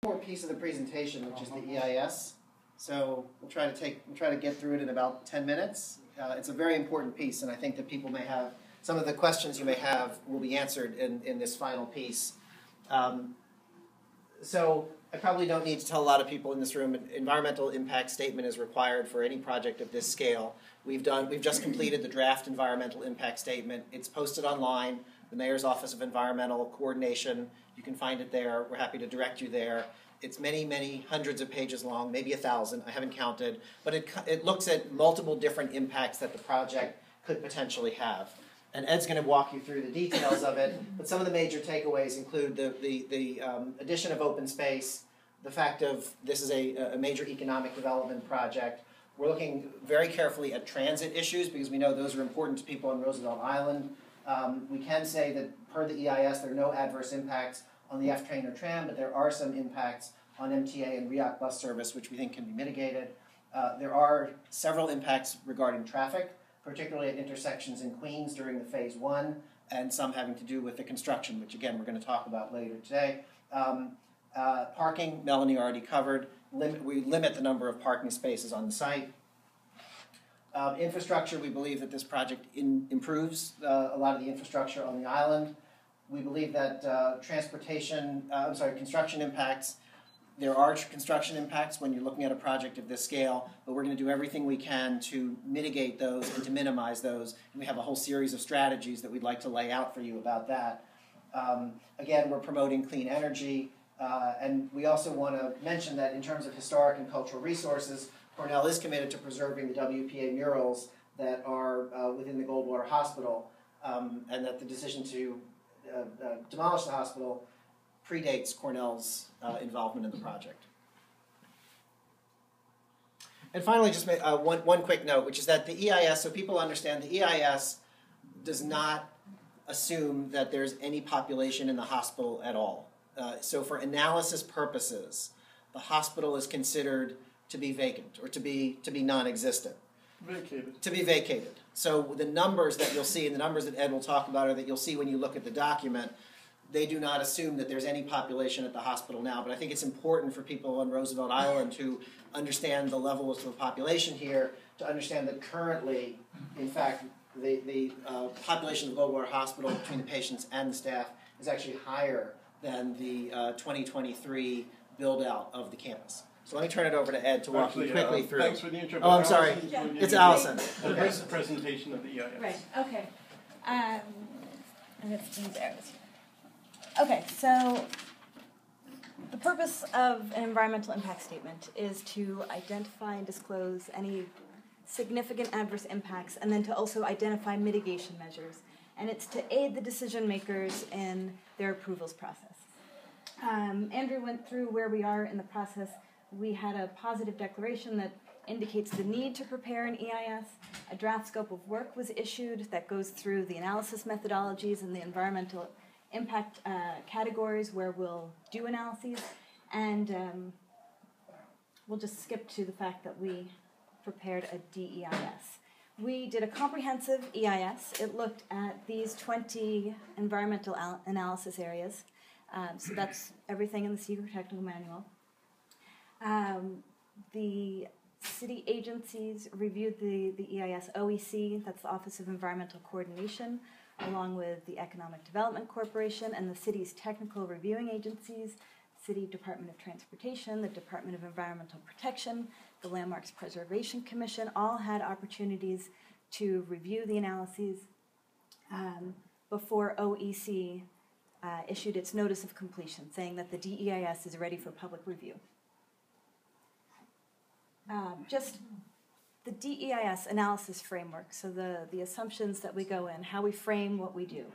More piece of the presentation, which is the EIS. So we'll try to get through it in about 10 minutes. It's a very important piece, and I think that people may have some of the questions you may have will be answered in this final piece. So I probably don't need to tell a lot of people in this room an environmental impact statement is required for any project of this scale. We've just completed the draft environmental impact statement. It's posted online, the Mayor's Office of Environmental Coordination. You can find it there. We're happy to direct you there. It's many, many hundreds of pages long, maybe 1,000. I haven't counted. But it looks at multiple different impacts that the project could potentially have. And Ed's going to walk you through the details of it. But some of the major takeaways include the addition of open space, the fact of this is a major economic development project. We're looking very carefully at transit issues because we know those are important to people on Roosevelt Island. We can say that per the EIS, there are no adverse impacts on the F train or tram, but there are some impacts on MTA and REAC bus service, which we think can be mitigated. There are several impacts regarding traffic, particularly at intersections in Queens during the Phase 1, and some having to do with the construction, which again we're going to talk about later today. Parking, Melanie already covered. We limit the number of parking spaces on the site. Infrastructure, we believe that this project improves a lot of the infrastructure on the island. We believe that construction impacts, there are construction impacts when you're looking at a project of this scale, but we're going to do everything we can to mitigate those and to minimize those. And we have a whole series of strategies that we'd like to lay out for you about that. Again, we're promoting clean energy, and we also want to mention that in terms of historic and cultural resources, Cornell is committed to preserving the WPA murals that are within the Goldwater Hospital, and that the decision to demolish the hospital predates Cornell's involvement in the project. And finally, just one quick note, which is that the EIS, so people understand, the EIS does not assume that there's any population in the hospital at all. So for analysis purposes, the hospital is considered to be vacant or to be non-existent. Vacated. To be vacated. So the numbers that you'll see and the numbers that Ed will talk about or that you'll see when you look at the document, they do not assume that there's any population at the hospital now. But I think it's important for people on Roosevelt Island to understand the level of the population here, to understand that currently, in fact, the population of the Goldwater Hospital between the patients and the staff is actually higher than the 2023 build-out of the campus. So let me turn it over to Ed to walk you quickly through. Thanks for the intro. Oh, I'm sorry. Yeah. It's Allison. Okay. Here's the presentation of the EIS. Right, okay. And it's these arrows here. Okay, so the purpose of an environmental impact statement is to identify and disclose any significant adverse impacts and then to also identify mitigation measures. And it's to aid the decision makers in their approvals process. Andrew went through where we are in the process. We had a positive declaration that indicates the need to prepare an EIS. A draft scope of work was issued that goes through the analysis methodologies and the environmental impact categories where we'll do analyses. And we'll just skip to the fact that we prepared a DEIS. We did a comprehensive EIS. It looked at these 20 environmental analysis areas. So that's everything in the Secret Technical Manual. The city agencies reviewed the EIS OEC, that's the Office of Environmental Coordination, along with the Economic Development Corporation and the city's technical reviewing agencies, City Department of Transportation, the Department of Environmental Protection, the Landmarks Preservation Commission, all had opportunities to review the analyses before OEC issued its notice of completion, saying that the DEIS is ready for public review. Just the DEIS analysis framework, so the assumptions that we go in, how we frame what we do.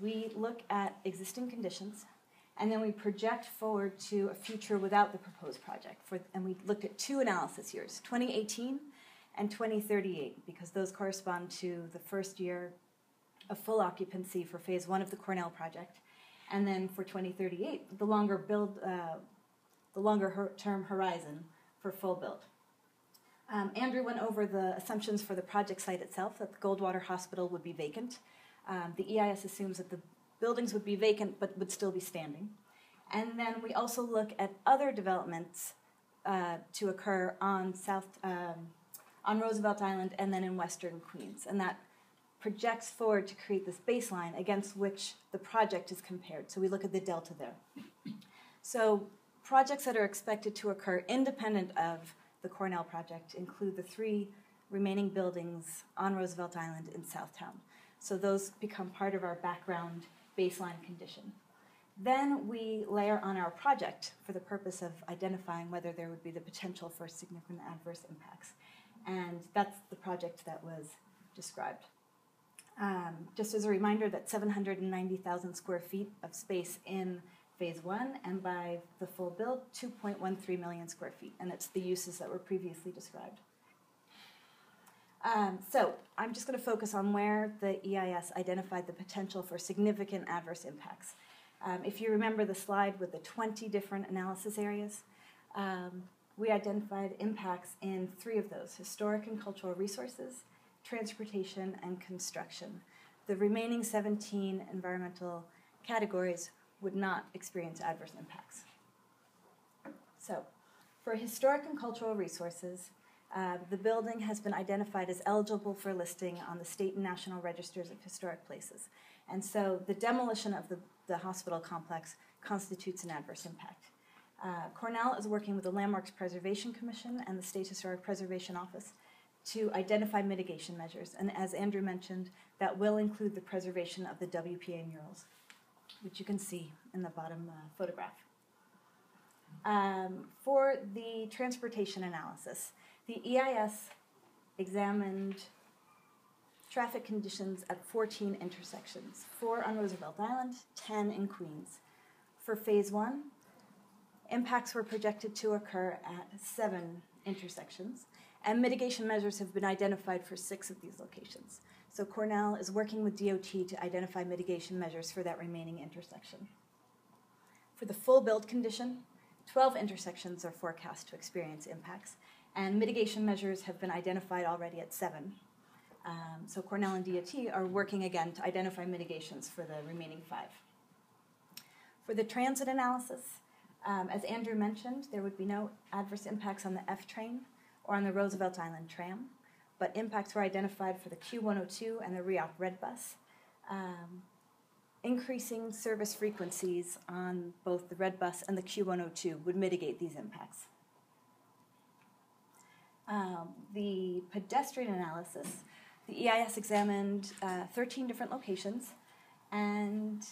We look at existing conditions, and then we project forward to a future without the proposed project. And we looked at 2 analysis years, 2018 and 2038, because those correspond to the first year of full occupancy for Phase 1 of the Cornell project. And then for 2038, the longer term horizon for full build. Andrew went over the assumptions for the project site itself, that the Goldwater Hospital would be vacant. The EIS assumes that the buildings would be vacant but would still be standing. And then we also look at other developments to occur on Roosevelt Island and then in western Queens. And that projects forward to create this baseline against which the project is compared. So we look at the delta there. So projects that are expected to occur independent of the Cornell project include the 3 remaining buildings on Roosevelt Island in Southtown. So those become part of our background baseline condition. Then we layer on our project for the purpose of identifying whether there would be the potential for significant adverse impacts. And that's the project that was described. Just as a reminder that 790,000 square feet of space in phase 1, and by the full build, 2.13 million square feet. And it's the uses that were previously described. So I'm just going to focus on where the EIS identified the potential for significant adverse impacts. If you remember the slide with the 20 different analysis areas, we identified impacts in 3 of those: historic and cultural resources, transportation, and construction. The remaining 17 environmental categories would not experience adverse impacts. So, for historic and cultural resources, the building has been identified as eligible for listing on the state and national registers of historic places. And so the demolition of the hospital complex constitutes an adverse impact. Cornell is working with the Landmarks Preservation Commission and the State Historic Preservation Office to identify mitigation measures. And as Andrew mentioned, that will include the preservation of the WPA murals, which you can see in the bottom photograph. For the transportation analysis, the EIS examined traffic conditions at 14 intersections, 4 on Roosevelt Island, 10 in Queens. For phase 1, impacts were projected to occur at 7 intersections, and mitigation measures have been identified for 6 of these locations. So Cornell is working with DOT to identify mitigation measures for that remaining intersection. For the full build condition, 12 intersections are forecast to experience impacts, and mitigation measures have been identified already at 7. So Cornell and DOT are working again to identify mitigations for the remaining 5. For the transit analysis, as Andrew mentioned, there would be no adverse impacts on the F train or on the Roosevelt Island tram, but impacts were identified for the Q102 and the REOC Red Bus. Increasing service frequencies on both the Red Bus and the Q102 would mitigate these impacts. The pedestrian analysis, the EIS examined 13 different locations, and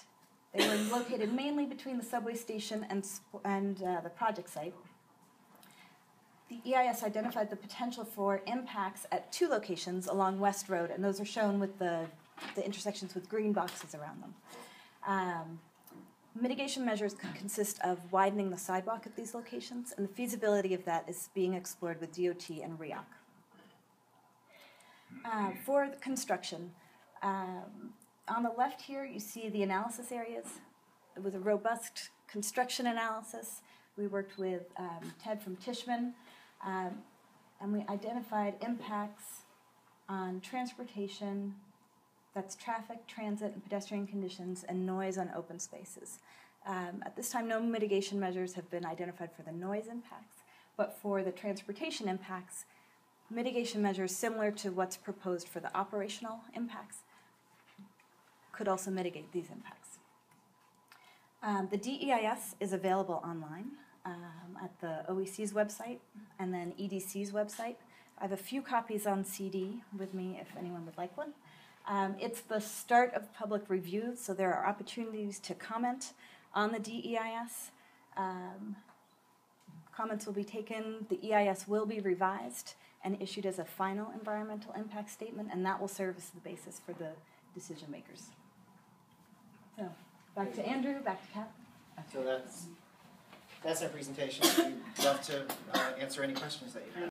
they were located mainly between the subway station and the project site. The EIS identified the potential for impacts at 2 locations along West Road, and those are shown with the intersections with green boxes around them. Mitigation measures could consist of widening the sidewalk at these locations, and the feasibility of that is being explored with DOT and REOC. For the construction, on the left here you see the analysis areas. It was a robust construction analysis. We worked with Ted from Tishman, and we identified impacts on transportation, that's traffic, transit, and pedestrian conditions, and noise on open spaces. At this time, no mitigation measures have been identified for the noise impacts, but for the transportation impacts, mitigation measures similar to what's proposed for the operational impacts could also mitigate these impacts. The DEIS is available online at the OEC's website and then EDC's website. I have a few copies on CD with me if anyone would like one. It's the start of public review, so there are opportunities to comment on the DEIS. Comments will be taken. The EIS will be revised and issued as a final environmental impact statement, and that will serve as the basis for the decision makers. So, back to Andrew, back to Kat. So that's our presentation. We'd love to answer any questions that you have.